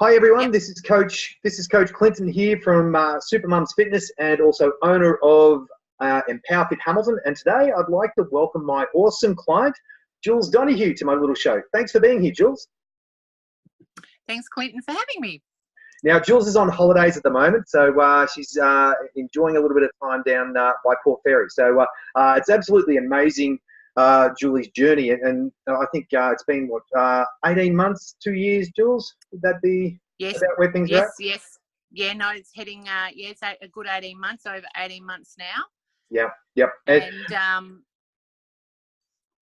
Hi everyone, Yep. this is Coach Clinton here from Super Mums Fitness and also owner of Empower Fit Hamilton. And today I'd like to welcome my awesome client, Jules Donahue, to my little show. Thanks for being here, Jules. Thanks, Clinton, for having me. Now, Jules is on holidays at the moment, so she's enjoying a little bit of time down by Port Fairy. So it's absolutely amazing, Julie's journey. And I think it's been, 18 months, 2 years, Jules? Would that be Yes, about where things are at? yes. Yeah, no, it's heading, it's a good 18 months, over 18 months now. Yeah, yep. And,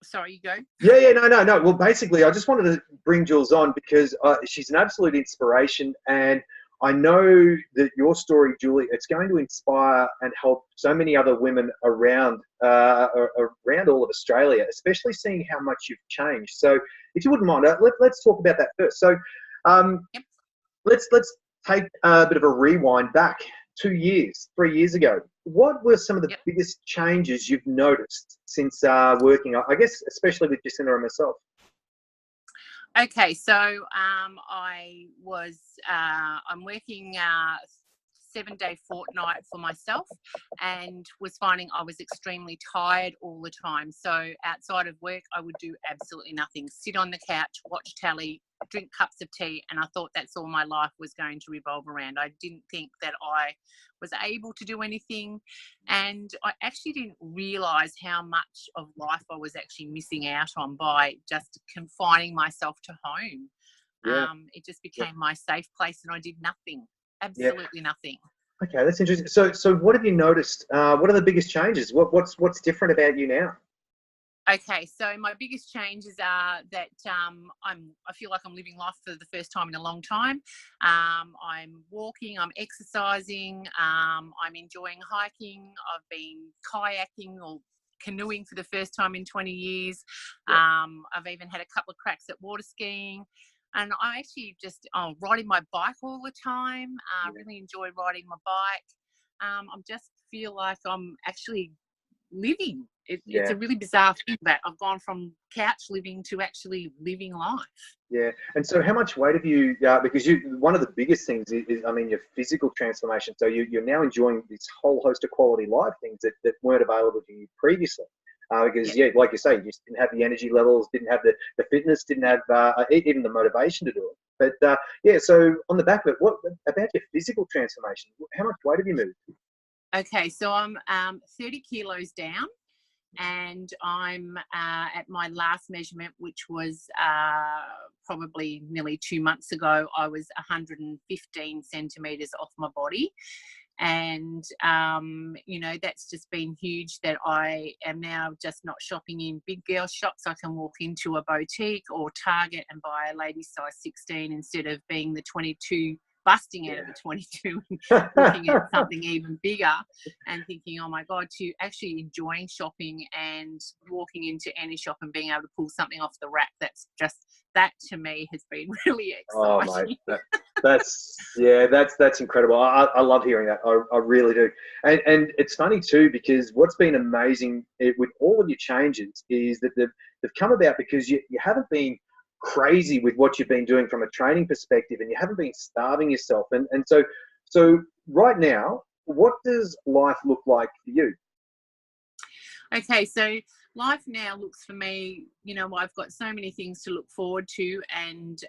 sorry, you go. Yeah, no. Well, basically, I just wanted to bring Jules on because she's an absolute inspiration, and I know that your story, Julie, it's going to inspire and help so many other women around all of Australia, especially seeing how much you've changed. So, if you wouldn't mind, let's talk about that first. So, Yep. let's take a bit of a rewind back 2 years, 3 years ago. What were some of the biggest changes you've noticed since working, I guess, especially with Jacinta and myself? Okay, so I'm working 7-day fortnight for myself and was finding I was extremely tired all the time. So outside of work, I would do absolutely nothing, sit on the couch, watch telly, drink cups of tea, and I thought that's all my life was going to revolve around. I didn't think that I was able to do anything, and I actually didn't realise how much of life I was actually missing out on by just confining myself to home. Yeah. It just became my safe place, and I did nothing. Absolutely nothing. Okay, that's interesting. So what have you noticed? What are the biggest changes? What's different about you now? Okay, so my biggest changes are that I feel like I'm living life for the first time in a long time. I'm walking, I'm exercising, I'm enjoying hiking. I've been kayaking or canoeing for the first time in 20 years. I've even had a couple of cracks at water skiing. And I actually just riding my bike all the time. Really enjoy riding my bike. I just feel like I'm actually living. It's a really bizarre thing that I've gone from couch living to actually living life. Yeah. And so how much weight have you, because one of the biggest things is I mean, your physical transformation. So you're now enjoying this whole host of quality life things that weren't available to you previously. Because, like you say, you just didn't have the energy levels, didn't have the fitness, didn't have even the motivation to do it. But, so on the back of it, what about your physical transformation? How much weight have you moved? Okay, so I'm 30 kilos down, and I'm at my last measurement, which was probably nearly 2 months ago. I was 115 centimetres off my body. And, that's just been huge, that I am now just not shopping in big girl shops. I can walk into a boutique or Target and buy a lady size 16 instead of being the 22, busting out of the 22 and looking at something even bigger and thinking, oh my God, to actually enjoying shopping and walking into any shop and being able to pull something off the rack. That to me has been really exciting. Oh, mate, that's incredible. I love hearing that. I really do. And it's funny too, because what's been amazing with all of your changes is that they've come about because you haven't been crazy with what you've been doing from a training perspective, and you haven't been starving yourself. And so right now, what does life look like for you? Okay, so life now looks for me, I've got so many things to look forward to, and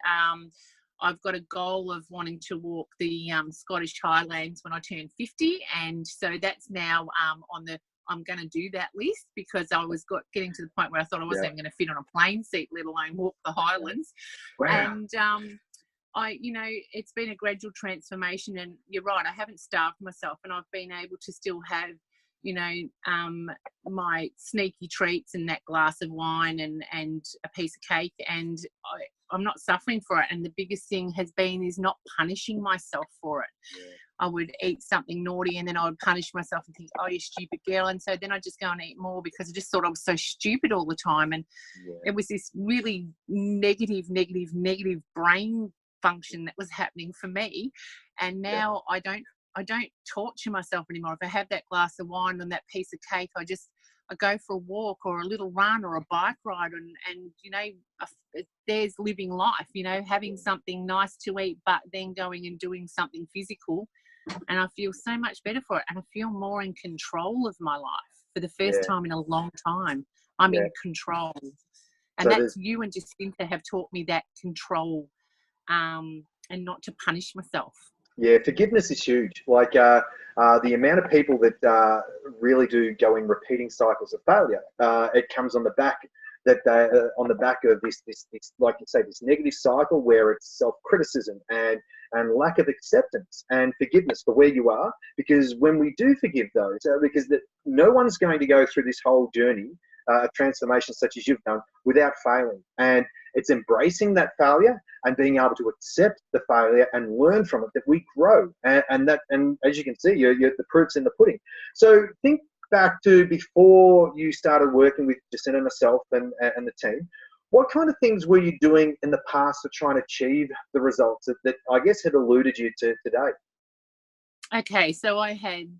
I've got a goal of wanting to walk the Scottish Highlands when I turn 50, and so that's now I'm going to do that list, because I was getting to the point where I thought I wasn't even going to fit on a plane seat, let alone walk the Highlands. Wow. And it's been a gradual transformation, and you're right, I haven't starved myself, and I've been able to still have my sneaky treats and that glass of wine and a piece of cake, and I'm not suffering for it. And the biggest thing is not punishing myself for it. I would eat something naughty, and then I would punish myself and think, oh, you stupid girl. And so then I just go and eat more, because I just thought I was so stupid all the time. And it was this really negative brain function that was happening for me. And now I don't torture myself anymore. If I have that glass of wine and that piece of cake, I go for a walk or a little run or a bike ride, and there's living life, you know, having something nice to eat, but then going and doing something physical. And I feel so much better for it. And I feel more in control of my life for the first time in a long time. I'm in control. And So that's you and Jacinta have taught me that control, and not to punish myself. Yeah, forgiveness is huge. Like the amount of people that really do go in repeating cycles of failure, it comes on the back on the back of this, like you say, this negative cycle where it's self-criticism and lack of acceptance and forgiveness for where you are. Because when we do forgive those, because no one's going to go through this whole journey of transformation such as you've done without failing. And it's embracing that failure and being able to accept the failure and learn from it that we grow. And as you can see, the proof's in the pudding. So think back to before you started working with Jacinta and myself and the team. What kind of things were you doing in the past to try and achieve the results that I guess had eluded you to today? Okay, so I had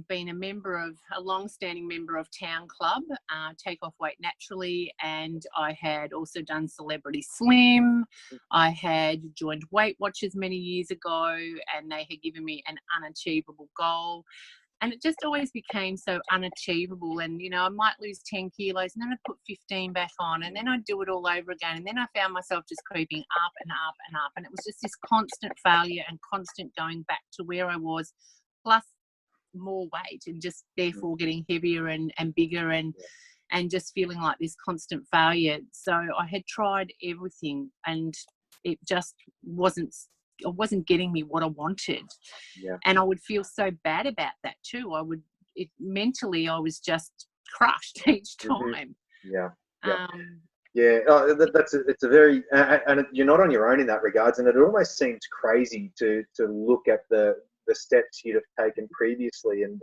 been a long-standing member of Town Club, Take Off Weight Naturally, and I had also done Celebrity Slim. I had joined Weight Watchers many years ago, and they had given me an unachievable goal. And it just always became so unachievable. And, you know, I might lose 10 kilos and then I'd put 15 back on and then I'd do it all over again. And then I found myself just creeping up and up and up. And it was just this constant failure and constant going back to where I was, plus more weight, and just therefore getting heavier and bigger and just feeling like this constant failure. So I had tried everything and it just wasn't getting me what I wanted. And I would feel so bad about that too. Mentally I was just crushed each time. It's a very and you're not on your own in that regards, and it almost seems crazy to look at the steps you'd have taken previously and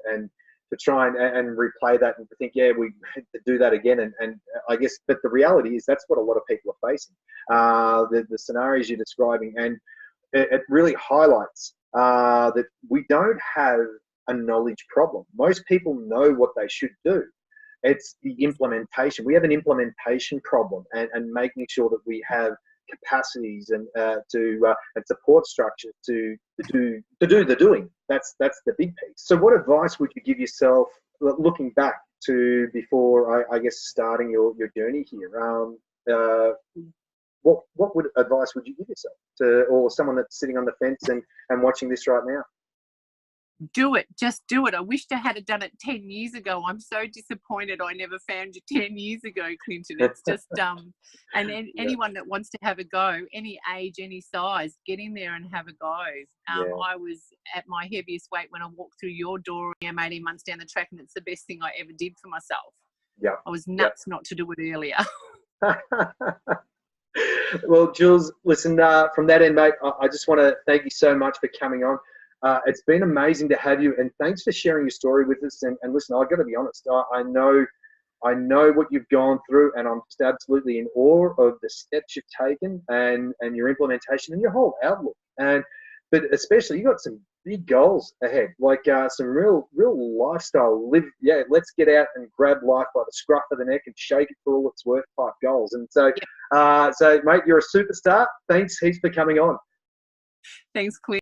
to try and replay that and to think, we had to do that again. And I guess, but the reality is that's what a lot of people are facing, the scenarios you're describing. And it really highlights that we don't have a knowledge problem. Most people know what they should do. It's the implementation. We have an implementation problem, and making sure that we have capacities and and support structures to do the doing. That's the big piece. So, what advice would you give yourself looking back to before I guess starting your journey here? What advice would you give yourself or someone that's sitting on the fence and watching this right now? Do it. Just do it. I wished I had done it 10 years ago. I'm so disappointed I never found you 10 years ago, Clinton. It's just, and anyone that wants to have a go, any age, any size, get in there and have a go. I was at my heaviest weight when I walked through your door 18 months down the track, and it's the best thing I ever did for myself. I was nuts not to do it earlier. Well, Jules, listen, from that end, mate, I just want to thank you so much for coming on. It's been amazing to have you, and thanks for sharing your story with us. And listen, I've got to be honest, I know what you've gone through, and I'm just absolutely in awe of the steps you've taken and your implementation and your whole outlook. But especially, you got some big goals ahead, like some real lifestyle. Let's get out and grab life by the scruff of the neck and shake it for all it's worth type goals. And so, mate, you're a superstar. Thanks heaps for coming on. Thanks, Clint.